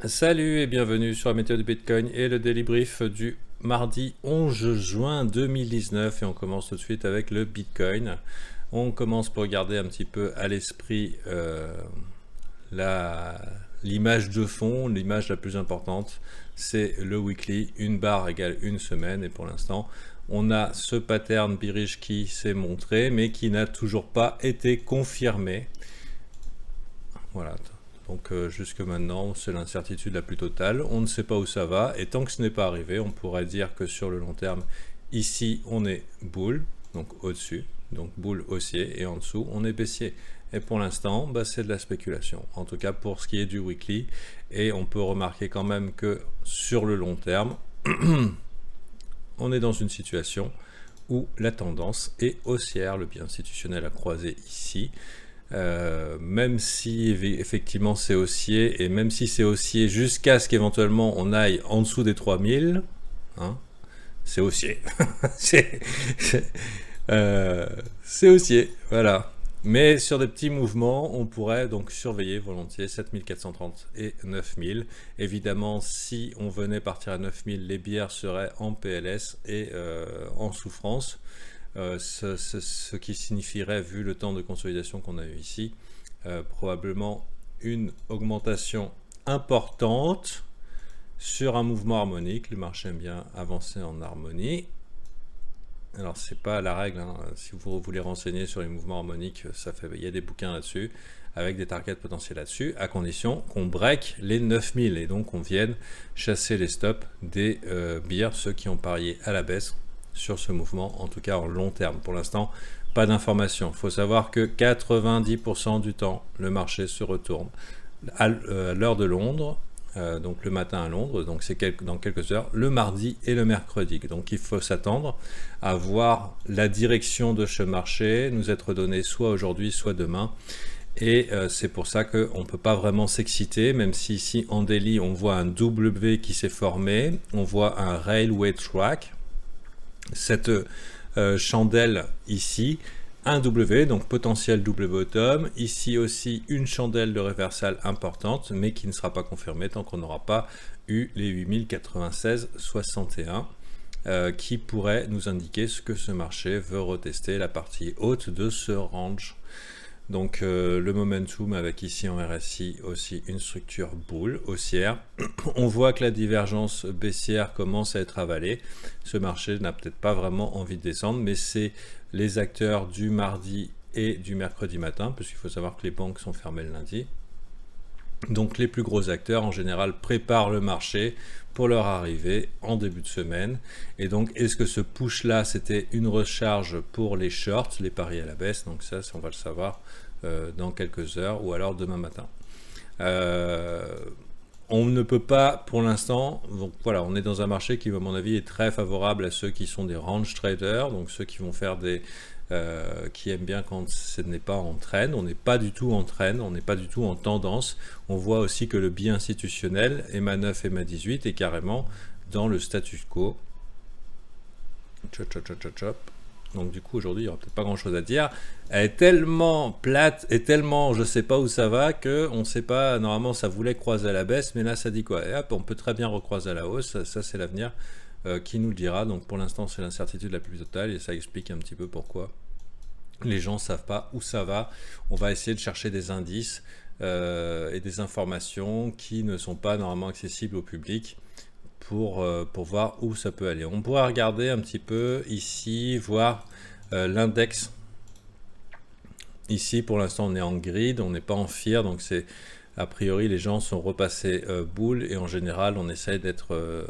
Salut et bienvenue sur la météo du Bitcoin et le Daily Brief du mardi 11 juin 2019 et on commence tout de suite avec le Bitcoin. On commence pour garder un petit peu à l'esprit l'image de fond, l'image la plus importante, c'est le weekly, une barre égale une semaine et pour l'instant on a ce pattern bearish qui s'est montré mais qui n'a toujours pas été confirmé. Voilà. Donc jusque maintenant, c'est l'incertitude la plus totale. On ne sait pas où ça va. Et tant que ce n'est pas arrivé, on pourrait dire que sur le long terme, ici, on est bull, donc au-dessus, donc bull haussier, et en dessous, on est baissier. Et pour l'instant, c'est de la spéculation. En tout cas, pour ce qui est du weekly. Et on peut remarquer quand même que sur le long terme, on est dans une situation où la tendance est haussière. Le biais institutionnel a croisé ici. Même si effectivement c'est haussier, et même si c'est haussier jusqu'à ce qu'éventuellement on aille en dessous des 3000, hein, c'est haussier. C'est haussier, voilà. Mais sur des petits mouvements, on pourrait donc surveiller volontiers 7430 et 9000. Évidemment, si on venait partir à 9000, les bières seraient en PLS et en souffrance. Ce qui signifierait, vu le temps de consolidation qu'on a eu ici, probablement une augmentation importante sur un mouvement harmonique. Le marché aime bien avancer en harmonie. Alors c'est pas la règle, hein. Si vous voulez renseigner sur les mouvements harmoniques, il y a des bouquins là-dessus, avec des targets potentiels là-dessus, à condition qu'on break les 9000 et donc on vienne chasser les stops des bières, ceux qui ont parié à la baisse sur ce mouvement, en tout cas en long terme. Pour l'instant, pas d'informations. Il faut savoir que 90% du temps, le marché se retourne à l'heure de Londres, donc le matin à Londres, donc c'est dans quelques heures, le mardi et le mercredi. Donc il faut s'attendre à voir la direction de ce marché nous être donnée soit aujourd'hui, soit demain. Et c'est pour ça qu'on ne peut pas vraiment s'exciter, même si ici en daily on voit un W qui s'est formé, on voit un Railway Track, cette chandelle ici, un W, donc potentiel double bottom, ici aussi une chandelle de réversal importante, mais qui ne sera pas confirmée tant qu'on n'aura pas eu les 8096,61, qui pourrait nous indiquer ce que ce marché veut retester, la partie haute de ce range. Donc le momentum avec ici en RSI aussi une structure bull haussière. On voit que la divergence baissière commence à être avalée. Ce marché n'a peut-être pas vraiment envie de descendre, mais c'est les acteurs du mardi et du mercredi matin, puisqu'il faut savoir que les banques sont fermées le lundi. Donc les plus gros acteurs en général préparent le marché pour leur arrivée en début de semaine. Et donc est-ce que ce push là c'était une recharge pour les shorts, les paris à la baisse? Donc ça on va le savoir dans quelques heures ou alors demain matin. On ne peut pas pour l'instant, donc voilà, on est dans un marché qui à mon avis est très favorable à ceux qui sont des range traders, donc ceux qui vont faire des qui aiment bien quand ce n'est pas en trend. On n'est pas du tout en trend, on n'est pas du tout en tendance. On voit aussi que le biais institutionnel EMA9 EMA18 est carrément dans le status quo. Chop, chop, chop, chop, chop. Donc du coup aujourd'hui il n'y aura peut-être pas grand chose à dire. Elle est tellement plate et tellement je sais pas où ça va que on sait pas, normalement ça voulait croiser à la baisse mais là ça dit quoi? Et hop, on peut très bien recroiser à la hausse, ça c'est l'avenir qui nous le dira. Donc pour l'instant c'est l'incertitude la plus totale et ça explique un petit peu pourquoi les gens ne savent pas où ça va. On va essayer de chercher des indices et des informations qui ne sont pas normalement accessibles au public pour voir où ça peut aller. On pourra regarder un petit peu ici, voir l'index. Ici, pour l'instant, on est en grid, on n'est pas en fear, donc c'est a priori les gens sont repassés bull et en général, on essaye d'être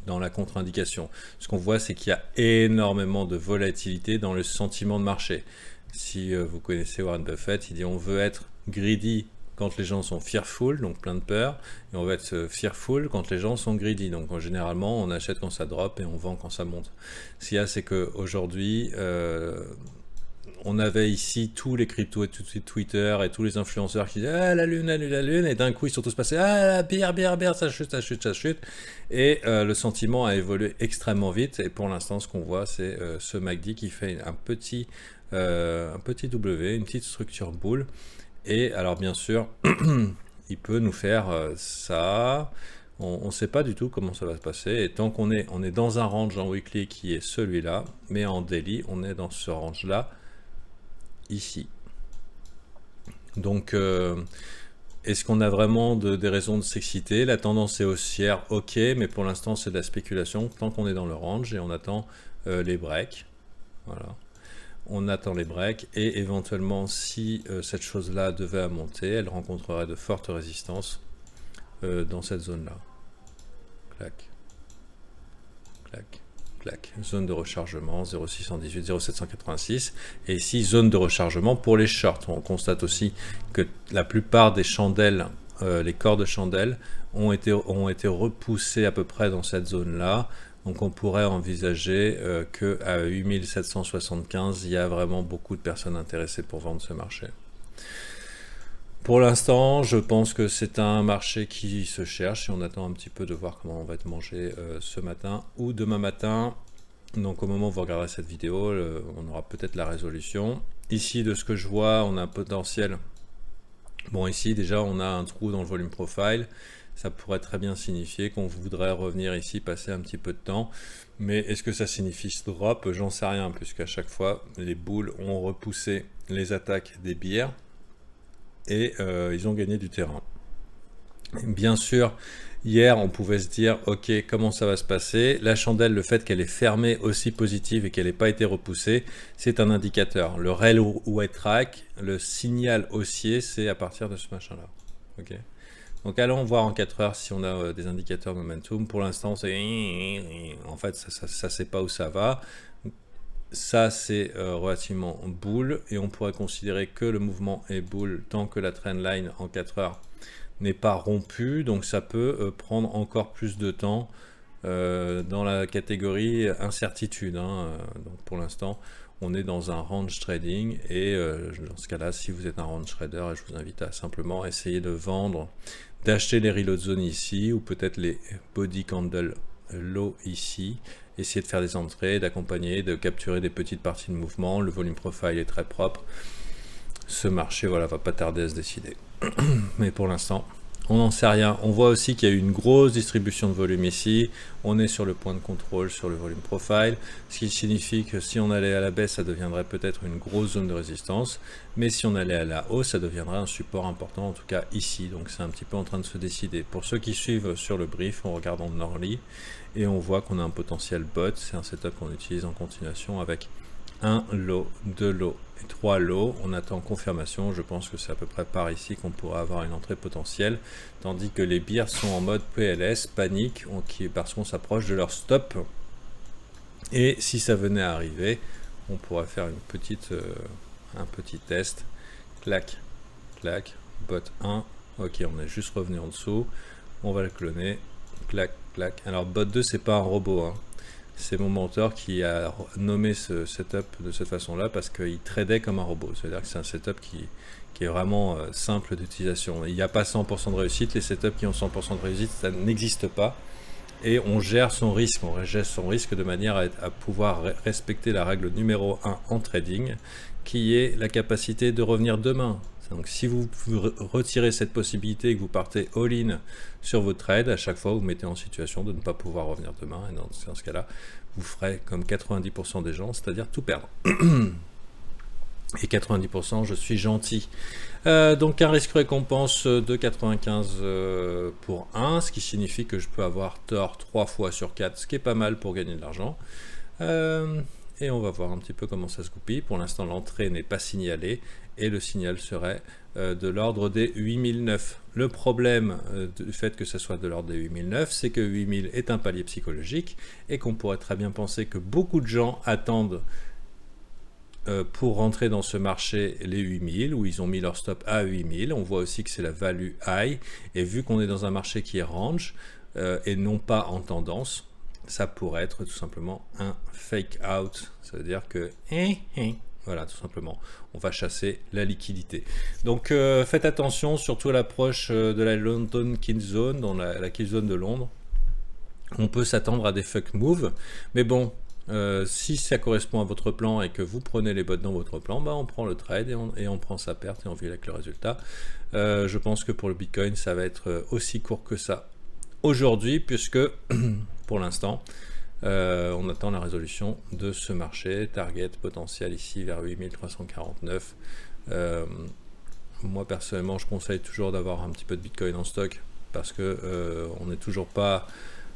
dans la contre-indication. Ce qu'on voit, c'est qu'il y a énormément de volatilité dans le sentiment de marché. Si vous connaissez Warren Buffett, il dit on veut être greedy quand les gens sont fearful, donc plein de peur, et on veut être fearful quand les gens sont greedy. Donc généralement, on achète quand ça drop et on vend quand ça monte. Ce qu'il y a, c'est qu'aujourd'hui, on avait ici tous les cryptos et tout Twitter et tous les influenceurs qui disaient ah la lune, et d'un coup ils sont tous passés ah la bière, ça chute, et le sentiment a évolué extrêmement vite et pour l'instant ce qu'on voit c'est ce MACD qui fait un petit W, une petite structure boule. Et alors bien sûr il peut nous faire ça. On ne sait pas du tout comment ça va se passer. Et tant qu'on est, on est dans un range en weekly qui est celui-là, mais en daily, on est dans ce range-là, ici. Donc, est-ce qu'on a vraiment des raisons de s'exciter? La tendance est haussière, ok, mais pour l'instant, c'est de la spéculation tant qu'on est dans le range et on attend les breaks. Voilà. On attend les breaks et éventuellement, si cette chose-là devait monter, elle rencontrerait de fortes résistances dans cette zone-là. Clac, clac, clac. Zone de rechargement 0,618, 0,786. Et ici, zone de rechargement pour les shorts. On constate aussi que la plupart des chandelles, les corps de chandelles, ont été repoussés à peu près dans cette zone-là. Donc on pourrait envisager qu'à 8775, il y a vraiment beaucoup de personnes intéressées pour vendre ce marché. Pour l'instant, je pense que c'est un marché qui se cherche et on attend un petit peu de voir comment on va être mangé ce matin ou demain matin. Donc au moment où vous regarderez cette vidéo, on aura peut-être la résolution. Ici, de ce que je vois, on a un potentiel. Bon, ici déjà, on a un trou dans le volume profile. Ça pourrait très bien signifier qu'on voudrait revenir ici, passer un petit peu de temps. Mais est-ce que ça signifie ce drop? J'en sais rien, puisqu'à chaque fois, les bulls ont repoussé les attaques des bears et ils ont gagné du terrain. Bien sûr, hier, on pouvait se dire, ok, comment ça va se passer? La chandelle, le fait qu'elle est fermée aussi positive et qu'elle n'ait pas été repoussée, c'est un indicateur. Le railway track, le signal haussier, c'est à partir de ce machin-là. Ok. Donc allons voir en 4 heures si on a des indicateurs momentum. Pour l'instant, c'est en fait ça sait pas où ça va. Ça c'est relativement bull et on pourrait considérer que le mouvement est bull tant que la trendline en 4 heures n'est pas rompue. Donc ça peut prendre encore plus de temps dans la catégorie incertitude. Donc pour l'instant, on est dans un range trading et dans ce cas-là, si vous êtes un range trader, je vous invite à simplement essayer de vendre, d'acheter les reload zones ici ou peut-être les body candle low ici, essayer de faire des entrées, d'accompagner, de capturer des petites parties de mouvement. Le volume profile est très propre. Ce marché, voilà, va pas tarder à se décider. Mais pour l'instant, on n'en sait rien. On voit aussi qu'il y a eu une grosse distribution de volume ici. On est sur le point de contrôle sur le volume profile, ce qui signifie que si on allait à la baisse, ça deviendrait peut-être une grosse zone de résistance. Mais si on allait à la hausse, ça deviendrait un support important, en tout cas ici. Donc c'est un petit peu en train de se décider. Pour ceux qui suivent sur le brief, on regarde en early et on voit qu'on a un potentiel bot. C'est un setup qu'on utilise en continuation avec un lot, 2 lots et 3 lots. On attend confirmation. Je pense que c'est à peu près par ici qu'on pourra avoir une entrée potentielle, tandis que les bears sont en mode PLS, panique, parce qu'on s'approche de leur stop. Et si ça venait à arriver, on pourrait faire un petit test. Clac, clac, bot 1. Ok, on est juste revenu en dessous. On va le cloner. Clac, clac. Alors bot 2, c'est pas un robot, c'est mon mentor qui a nommé ce setup de cette façon-là parce qu'il tradait comme un robot. C'est-à-dire que c'est un setup qui est vraiment simple d'utilisation. Il n'y a pas 100% de réussite. Les setups qui ont 100% de réussite, ça n'existe pas. Et on gère son risque. On gère son risque de manière à pouvoir respecter la règle numéro 1 en trading, qui est la capacité de revenir demain. Donc si vous retirez cette possibilité et que vous partez all-in sur vos trades, à chaque fois vous mettez en situation de ne pas pouvoir revenir demain. Et dans ce cas-là, vous ferez comme 90% des gens, c'est-à-dire tout perdre. Et 90%, je suis gentil. Donc un risque récompense de 95 pour 1, ce qui signifie que je peux avoir tort 3 fois sur 4, ce qui est pas mal pour gagner de l'argent. Et on va voir un petit peu comment ça se goupille. Pour l'instant, l'entrée n'est pas signalée et le signal serait de l'ordre des 8009. Le problème du fait que ce soit de l'ordre des 8009, c'est que 8000 est un palier psychologique et qu'on pourrait très bien penser que beaucoup de gens attendent pour rentrer dans ce marché les 8000, où ils ont mis leur stop à 8000. On voit aussi que c'est la value high, et vu qu'on est dans un marché qui est range et non pas en tendance, ça pourrait être tout simplement un fake out. Ça veut dire que voilà, tout simplement, on va chasser la liquidité. Donc faites attention, surtout à l'approche de la London Kill Zone, dans la Kill Zone de Londres. On peut s'attendre à des fuck moves, mais bon, Si ça correspond à votre plan et que vous prenez les bottes dans votre plan, bah on prend le trade et on prend sa perte et on vit avec le résultat. Je pense que pour le Bitcoin, ça va être aussi court que ça aujourd'hui, puisque pour l'instant, on attend la résolution de ce marché. Target potentiel ici vers 8349. Moi personnellement, je conseille toujours d'avoir un petit peu de Bitcoin en stock parce que on n'est toujours pas,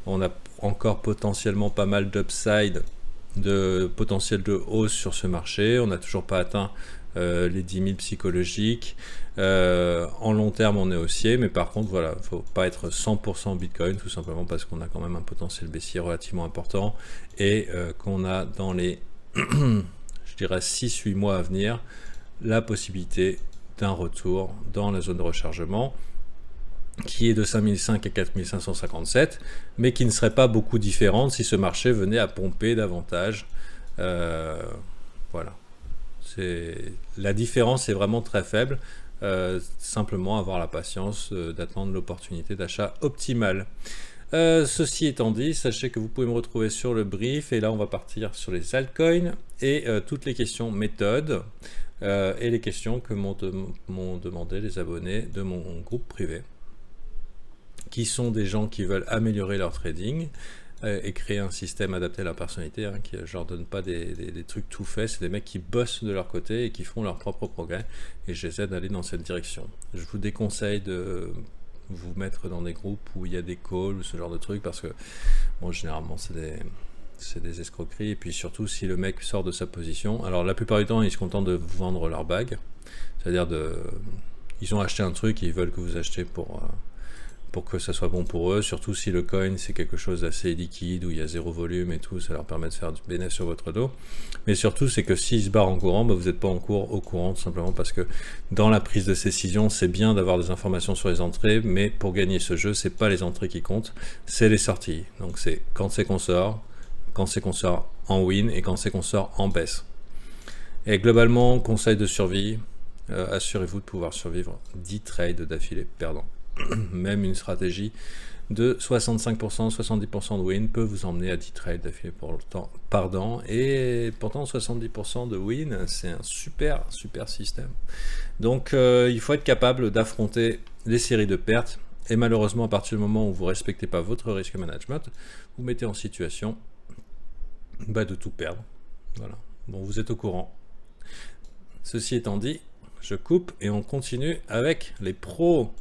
on a encore potentiellement pas mal d'upside, de potentiel de hausse sur ce marché. On n'a toujours pas atteint les 10 000 psychologiques. En long terme, on est haussier, mais par contre, voilà, il ne faut pas être 100% Bitcoin, tout simplement parce qu'on a quand même un potentiel baissier relativement important et qu'on a dans les, je dirais, 6-8 mois à venir, la possibilité d'un retour dans la zone de rechargement qui est de 5005 à 4557, mais qui ne serait pas beaucoup différente si ce marché venait à pomper davantage. Voilà. La différence est vraiment très faible. Simplement avoir la patience d'attendre l'opportunité d'achat optimale. Ceci étant dit, sachez que vous pouvez me retrouver sur le brief, et là on va partir sur les altcoins et toutes les questions méthodes et les questions que m'ont demandé les abonnés de mon groupe privé, qui sont des gens qui veulent améliorer leur trading et créer un système adapté à leur personnalité, hein, qui je leur donne pas des trucs tout faits, c'est des mecs qui bossent de leur côté et qui font leur propre progrès, et je les aide à aller dans cette direction. Je vous déconseille de vous mettre dans des groupes où il y a des calls ou ce genre de trucs, parce que bon, généralement c'est des escroqueries, et puis surtout si le mec sort de sa position, alors la plupart du temps ils se contentent de vous vendre leur bague, c'est-à-dire ils ont acheté un truc et ils veulent que vous achetiez pour que ça soit bon pour eux, surtout si le coin c'est quelque chose d'assez liquide, où il y a zéro volume et tout, ça leur permet de faire du bénéfice sur votre dos. Mais surtout c'est que s'ils se barrent en courant, bah, vous n'êtes pas au courant, tout simplement parce que dans la prise de décision, c'est bien d'avoir des informations sur les entrées, mais pour gagner ce jeu, c'est pas les entrées qui comptent, c'est les sorties. Donc c'est quand c'est qu'on sort en win et quand c'est qu'on sort en baisse. Et globalement, conseil de survie, assurez-vous de pouvoir survivre 10 trades d'affilée perdants. Même une stratégie de 65%, 70% de win peut vous emmener à 10 trades d'affilée pour le temps pardon, et pourtant 70% de win, c'est un super système. Donc il faut être capable d'affronter les séries de pertes, et malheureusement à partir du moment où vous ne respectez pas votre risque management, vous mettez en situation de tout perdre. Voilà. Bon, vous êtes au courant. Ceci étant dit, je coupe et on continue avec les pros.